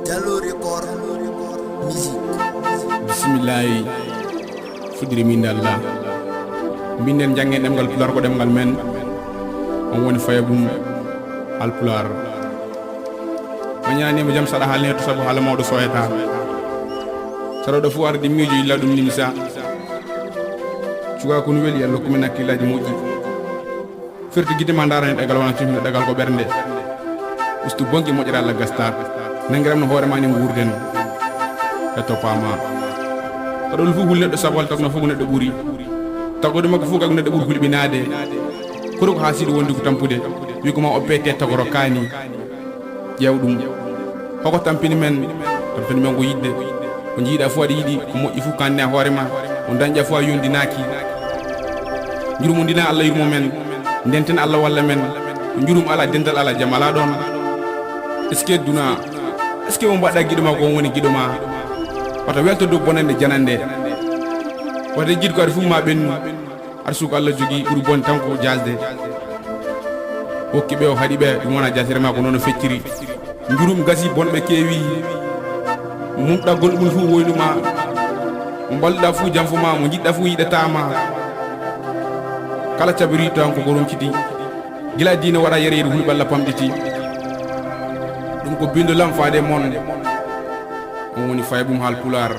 Diallo Record musique. Bismillahi fudiri min Allah binden jangen demgal pular ko demgal men on woni fayabum al pular manyani mo jam sada halne to sabu hala mawdo soyata saro do fu ardi mijo illa dum nimsa cuga ko no weli Allah ko men akilaji moji firti gide mandara en dagal wana timmi dagal ko bernde ustu bonki mojira Allah gastar nangiram no hoore mani ngurden e topama adol fu hulle do sabal tak no fu neddo buri tagode makko fu kak neddo buri hulbinade kuro ko hasido wondi ko tampude wi ko ma o pete tagoro kani yawdum hoko tampini men go yidde ko jiida fu adi yidi ko moji fu kanne hoore ma on danja fu yondi naki njurum dina Allah yurmo men ndenten Allah walla men njurum ala dental ala jamala don eske duna eske mo badda giduma ko woni giduma wata welto do bonande janande wata jid ko fu ma ben arsuko Allah jogi buri bon tanko jasde hokki be o hadi be dum wona jasire ma ko nono fecciri njurum gasi bonbe kewi mum dagol bul fu woynuma mbalda fu jam fu ma mo jidda fu yidatama kala tabiri tanko gorum citi gila dina wada yereedu hulballa pamditi dum ko bindo lam faade mon on woni faybum hal pular